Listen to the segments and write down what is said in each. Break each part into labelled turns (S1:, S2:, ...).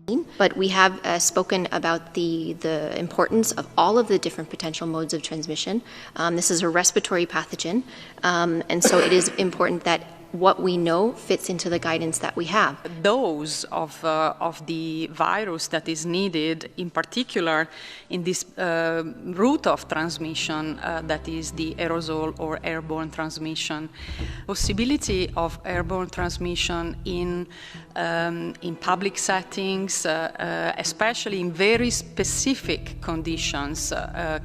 S1: But we have spoken about the importance of all of the different potential modes of transmission. This is a respiratory pathogen, and so it is important that what we know fits into the guidance that we have.
S2: Dose of the virus that is needed, in particular in this route of transmission that is the aerosol or airborne transmission. Possibility of airborne transmission in public settings, especially in very specific conditions,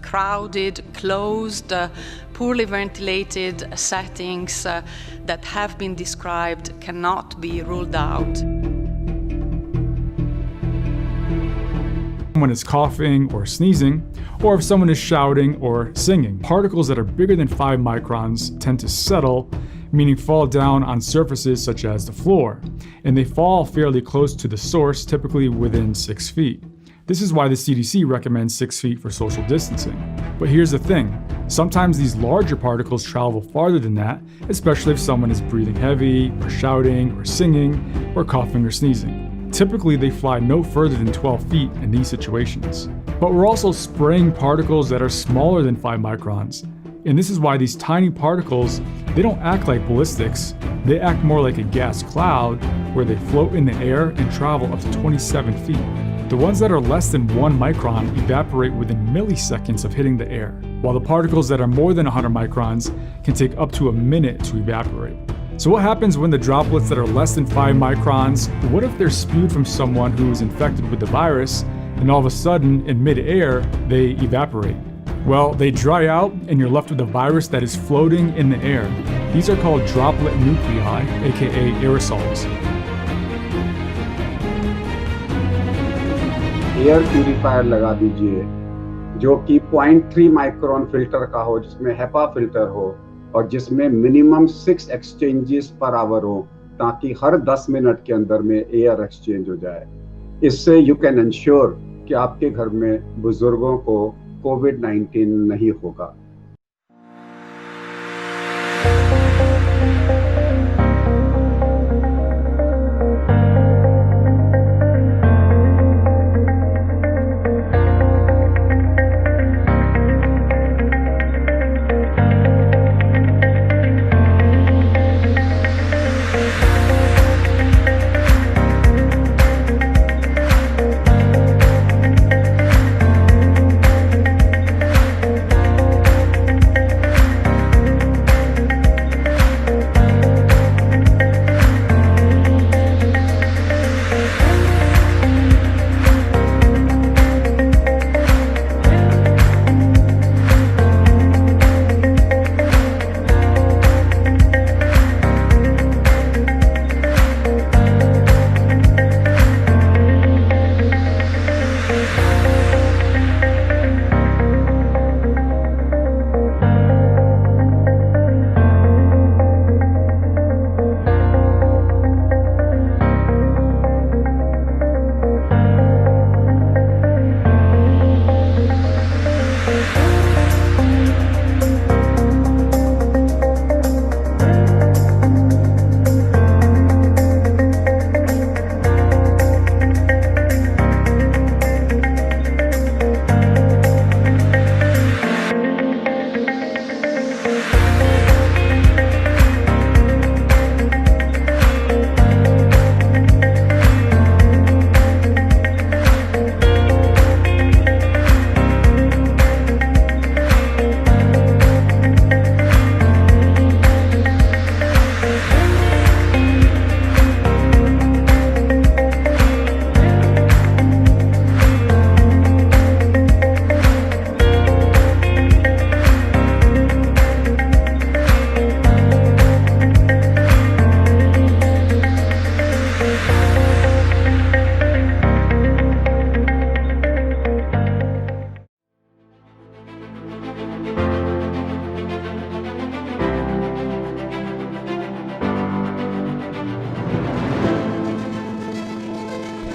S2: crowded, closed, poorly ventilated settings that have been described cannot be ruled out.
S3: Someone is coughing or sneezing, or if someone is shouting or singing. Particles that are bigger than 5 microns tend to settle, meaning fall down on surfaces such as the floor, and they fall fairly close to the source, typically within 6 feet. This is why the CDC recommends 6 feet for social distancing. But here's the thing, sometimes these larger particles travel farther than that, especially if someone is breathing heavy, or shouting, or singing, or coughing or sneezing. Typically, they fly no further than 12 feet in these situations. But we're also spraying particles that are smaller than 5 microns. And this is why these tiny particles, they don't act like ballistics. They act more like a gas cloud where they float in the air and travel up to 27 feet. The ones that are less than 1 micron evaporate within milliseconds of hitting the air, while the particles that are more than 100 microns can take up to a minute to evaporate. So what happens when the droplets that are less than 5 microns, what if they're spewed from someone who is infected with the virus, and all of a sudden, in mid-air, they evaporate? Well, they dry out and you're left with a virus that is floating in the air. These are called droplet nuclei, aka aerosols.
S4: Air purifier लगा दीजिए जो कि 0.3 micron filter का हो, जिसमें HEPA filter हो और जिसमें मिनिमम 6 एक्सचेंजेस पर आवर हो, ताकि हर 10 मिनट के अंदर में एयर एक्सचेंज हो जाए। इससे यू कैन इंश्योर कि आपके घर में बुजुर्गों को कोविड-19 नहीं होगा।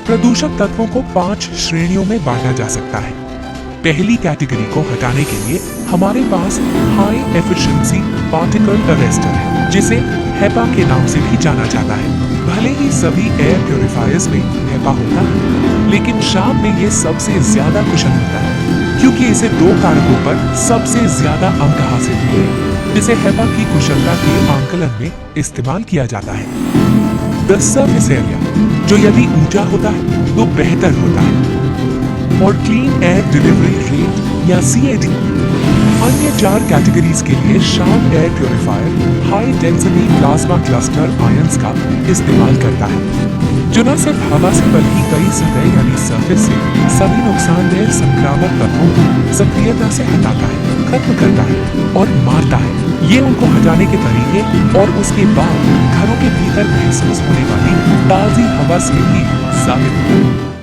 S5: प्रदूषक तत्वों को 5 श्रेणियों में बांटा जा सकता है। पहली कैटेगरी को हटाने के लिए हमारे पास हाई एफिशिएंसी पार्टिकल अरेस्टर है, जिसे हेपा के नाम से भी जाना जाता है। भले ही सभी एयर प्यूरिफायर्स में हेपा होता है, लेकिन शाम में ये सबसे ज्यादा कुशल होता है, क्योंकि इसे 2 कारकों पर सबसे ज्यादा अंक हासिल हुए हैं, जिसे हेपा की कुशलता के आंकलन में इस्तेमाल किया जाता है। द सर्फेस एरिया, जो यदि ऊंचा होता है तो बेहतर होता है, और क्लीन एयर डिलीवरी रेट या CAD। अन्य 4 कैटेगरीज के लिए sharp air purifier high density plasma cluster ions का इस्तेमाल करता है, जो न सिर्फ हवा से बल्कि कई सतह यानी सरफेस से सभी नुकसानदेह संक्रामक तत्वों को सक्रियता से हटाता है, खत्म करता है और मारता है। ये उनको हटाने के तरीके और उसके बाद घरों के भीतर महसूस होने वाली ताजी हवा से ही साबित होता है।